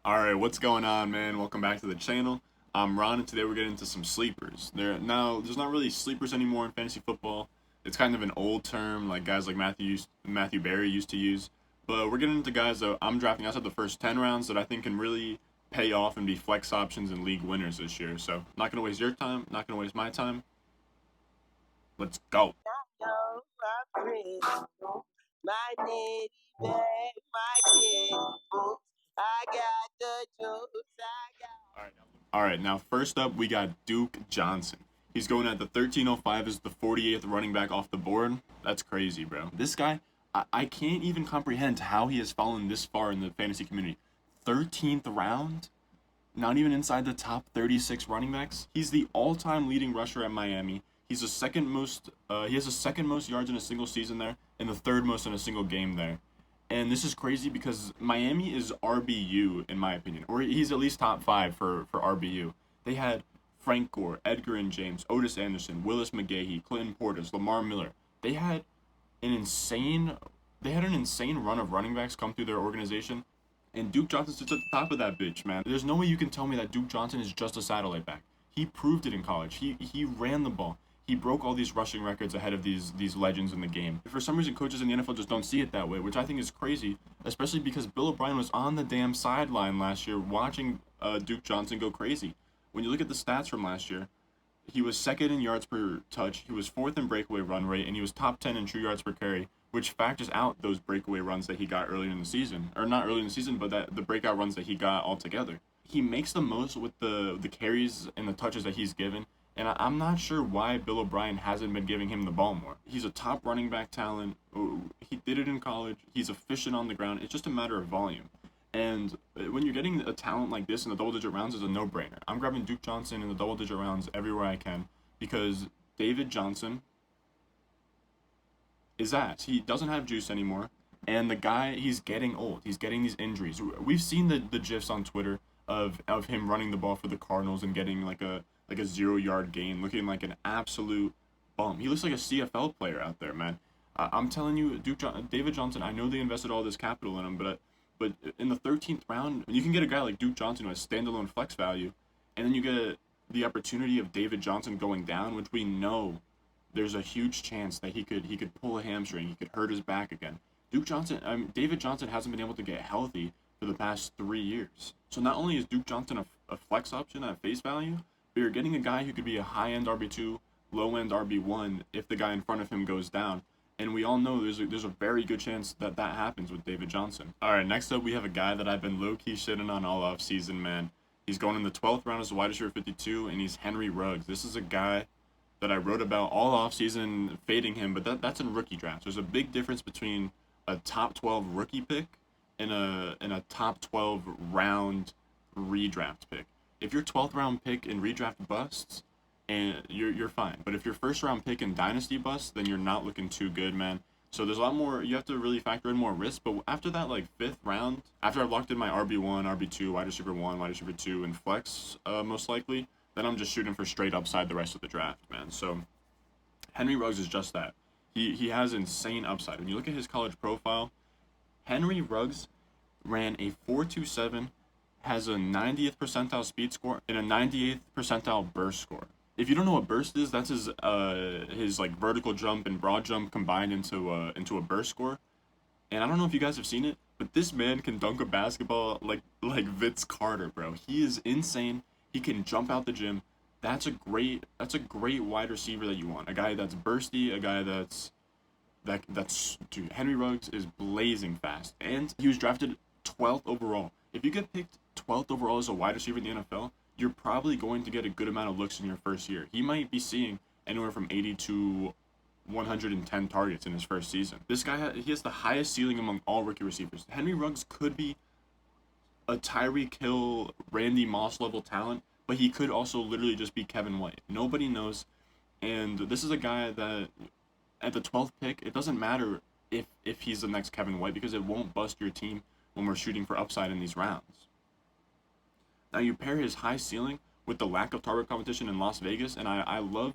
Alright, what's going on, man? Welcome back to the channel. I'm Ron, and today we're getting into some sleepers. There's not really sleepers anymore in fantasy football. It's kind of an old term, like guys like Matthew Berry used to use. But we're getting into guys that I'm drafting outside the first 10 rounds that I think can really pay off and be flex options and league winners this year. So, not gonna waste your time, not gonna waste my time. Let's go. My nitty bag, my kid, I got the juice, All right, now first up we got Duke Johnson. He's going at the 1305 as the 48th running back off the board. That's crazy, bro. This guy, I can't even comprehend how he has fallen this far in the fantasy community. 13th round? Not even inside the top 36 running backs. He's the all-time leading rusher at Miami. He's the second most. He has the second most yards in a single season there, and the third most in a single game there. And this is crazy because Miami is RBU in my opinion, or he's at least top five for RBU. They had Frank Gore, Edgar and James, Otis Anderson, Willis McGahee, Clinton Portis, Lamar Miller. They had an insane. They had an insane run of running backs come through their organization, and Duke Johnson sits at the top of that bitch, man. There's no way you can tell me that Duke Johnson is just a satellite back. He proved it in college. He ran the ball. He broke all these rushing records ahead of these legends in the game. For some reason, coaches in the NFL just don't see it that way, which I think is crazy, especially because Bill O'Brien was on the damn sideline last year watching Duke Johnson go crazy. When you look at the stats from last year, he was second in yards per touch, he was fourth in breakaway run rate, and he was top 10 in true yards per carry, which factors out those breakaway runs that he got earlier in the season. Or not early in the season, but that the breakout runs that he got altogether. He makes the most with the carries and the touches that he's given, and I'm not sure why Bill O'Brien hasn't been giving him the ball more. He's a top running back talent. He did it in college. He's efficient on the ground. It's just a matter of volume. And when you're getting a talent like this in the double digit rounds, is a no brainer. I'm grabbing Duke Johnson in the double digit rounds everywhere I can because David Johnson is ass. He doesn't have juice anymore. And the guy, he's getting old. He's getting these injuries. We've seen the gifs on Twitter of him running the ball for the Cardinals and getting like a 0 yard gain, looking like an absolute bum. He looks like a CFL player out there, man. I'm telling you, David Johnson. I know they invested all this capital in him, but in the 13th round, you can get a guy like Duke Johnson who has standalone flex value, and then you get the opportunity of David Johnson going down, which we know there's a huge chance that he could pull a hamstring, he could hurt his back again. David Johnson hasn't been able to get healthy for the past 3 years. So not only is Duke Johnson a flex option at face value, but you're getting a guy who could be a high end RB2, low end RB1 if the guy in front of him goes down. And we all know there's a very good chance that that happens with David Johnson. All right, next up we have a guy that I've been low key shitting on all off season, man. He's going in the 12th round as a wide receiver 52, and he's Henry Ruggs. This is a guy that I wrote about all offseason fading him, but that's in rookie drafts. There's a big difference between a top 12 rookie pick and a top 12 round redraft pick. If your 12th round pick in redraft busts, and you're fine. But if your first round pick in dynasty busts, then you're not looking too good, man. So there's a lot more. You have to really factor in more risk. But after that, like fifth round, after I've locked in my RB1, RB2, wide receiver one, wide receiver two, and flex, most likely, then I'm just shooting for straight upside the rest of the draft, man. So Henry Ruggs is just that. He has insane upside. When you look at his college profile, Henry Ruggs ran a 4.27, has a 90th percentile speed score, and a 98th percentile burst score. If you don't know what burst is, that's his like vertical jump and broad jump combined into a burst score. And I don't know if you guys have seen it, but this man can dunk a basketball like Vince Carter, bro. He is insane. He can jump out the gym. That's a great wide receiver that you want. A guy that's bursty, a guy that's dude. Henry Ruggs is blazing fast, and he was drafted 12th overall. If you get picked 12th overall as a wide receiver in the NFL, you're probably going to get a good amount of looks in your first year. He might be seeing anywhere from 80 to 110 targets in his first season. This guy he has the highest ceiling among all rookie receivers. Henry Ruggs could be a Tyreek Hill, Randy Moss level talent, but he could also literally just be Kevin White. Nobody knows. And this is a guy that at the 12th pick, it doesn't matter if he's the next Kevin White because it won't bust your team when we're shooting for upside in these rounds. Now you pair his high ceiling with the lack of target competition in Las Vegas, and I love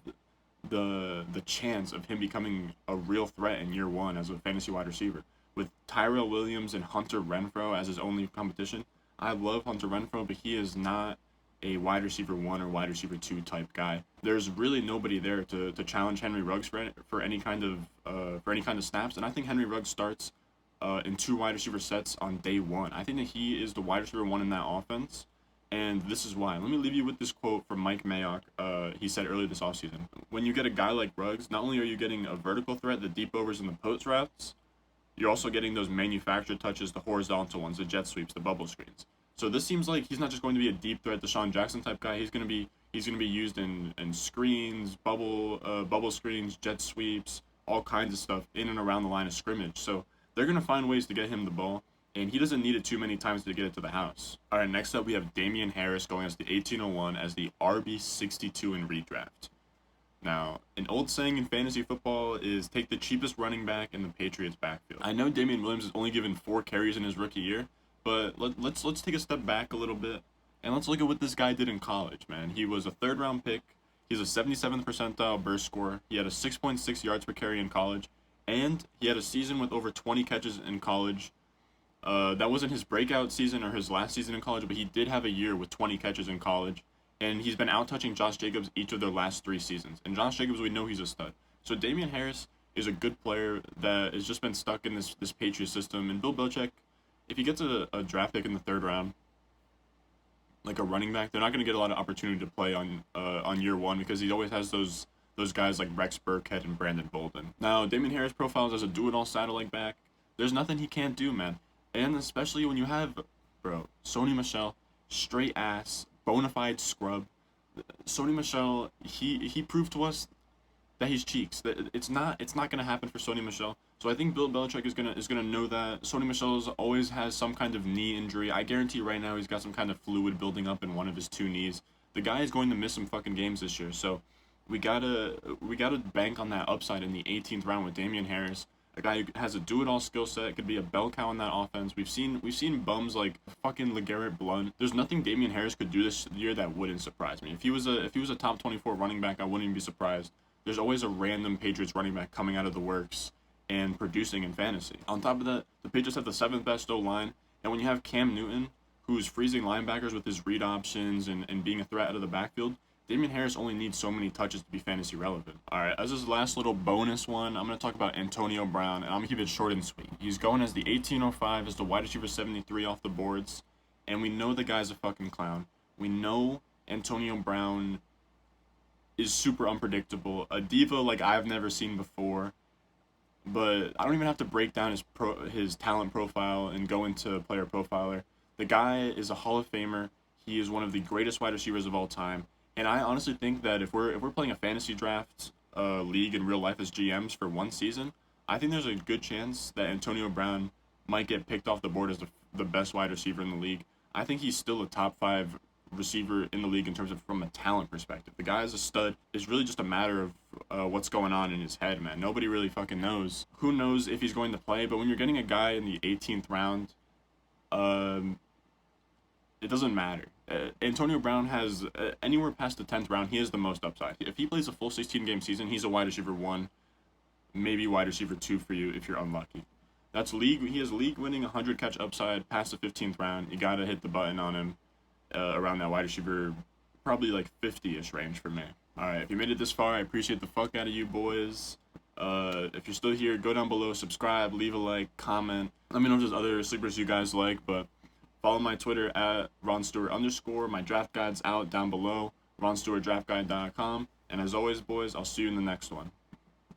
the chance of him becoming a real threat in year one as a fantasy wide receiver. With Tyrell Williams and Hunter Renfro as his only competition, I love Hunter Renfrow, but he is not a wide receiver 1 or wide receiver 2 type guy. There's really nobody there to challenge Henry Ruggs for any kind of snaps, and I think Henry Ruggs starts in 2 wide receiver sets on day 1. I think that he is the wide receiver 1 in that offense, and this is why. Let me leave you with this quote from Mike Mayock. He said earlier this offseason, when you get a guy like Ruggs, not only are you getting a vertical threat, the deep overs and the post routes, you're also getting those manufactured touches, the horizontal ones, the jet sweeps, the bubble screens. So this seems like he's not just going to be a deep threat Deshaun Jackson type guy. He's going to be used in screens, bubble screens, jet sweeps, all kinds of stuff in and around the line of scrimmage. So they're going to find ways to get him the ball, and he doesn't need it too many times to get it to the house. All right, next up we have Damien Harris going as the 1801 as the RB62 in redraft. Now, an old saying in fantasy football is take the cheapest running back in the Patriots backfield. I know Damian Williams is only given 4 carries in his rookie year, but let's take a step back a little bit and let's look at what this guy did in college, man. He was a 3rd round pick. He's a 77th percentile burst scorer. He had a 6.6 yards per carry in college, and he had a season with over 20 catches in college. That wasn't his breakout season or his last season in college, but he did have a year with 20 catches in college. And he's been out-touching Josh Jacobs each of their last 3 seasons. And Josh Jacobs, we know he's a stud. So Damien Harris is a good player that has just been stuck in this Patriot system. And Bill Belichick, if he gets a draft pick in the 3rd round, like a running back, they're not going to get a lot of opportunity to play on year 1 because he always has those guys like Rex Burkhead and Brandon Bolden. Now, Damien Harris profiles as a do-it-all satellite back. There's nothing he can't do, man. And especially when you have, Sony Michel, straight ass, bona fide scrub. Sony Michel, he proved to us that he's cheeks. That it's not gonna happen for Sony Michel. So I think Bill Belichick is gonna know that Sony Michel always has some kind of knee injury. I guarantee right now he's got some kind of fluid building up in one of his 2 knees. The guy is going to miss some fucking games this year. So we gotta bank on that upside in the 18th round with Damien Harris. A guy who has a do-it-all skill set, could be a bell cow in that offense. We've seen bums like fucking LeGarrette Blount. There's nothing Damien Harris could do this year that wouldn't surprise me. If he was a top 24 running back, I wouldn't even be surprised. There's always a random Patriots running back coming out of the works and producing in fantasy. On top of that, the Patriots have the 7th best O-line, and when you have Cam Newton, who's freezing linebackers with his read options and being a threat out of the backfield, Damien Harris only needs so many touches to be fantasy relevant. All right, as his last little bonus one, I'm going to talk about Antonio Brown, and I'm going to keep it short and sweet. He's going as the 1805 as the wide receiver 73 off the boards, and we know the guy's a fucking clown. We know Antonio Brown is super unpredictable, a diva like I've never seen before, but I don't even have to break down his talent profile and go into Player Profiler. The guy is a Hall of Famer. He is one of the greatest wide receivers of all time. And I honestly think that if we're playing a fantasy draft league in real life as GMs for 1 season, I think there's a good chance that Antonio Brown might get picked off the board as the best wide receiver in the league. I think he's still a top 5 receiver in the league in terms of from a talent perspective. The guy is a stud. It's really just a matter of what's going on in his head, man. Nobody really fucking knows. Who knows if he's going to play? But when you're getting a guy in the 18th round, it doesn't matter. Antonio Brown has anywhere past the 10th round, he has the most upside. If he plays a full 16-game season, he's a wide receiver 1, maybe wide receiver 2 for you if you're unlucky. He has league-winning 100-catch upside past the 15th round. You gotta hit the button on him around that wide receiver, probably like 50-ish range for me. All right, if you made it this far, I appreciate the fuck out of you boys. If you're still here, go down below, subscribe, leave a like, comment. Let me know if there's other sleepers you guys like, but follow my Twitter at @RonStewart_. My draft guide's out down below, RonStewartDraftGuide.com. And as always, boys, I'll see you in the next one.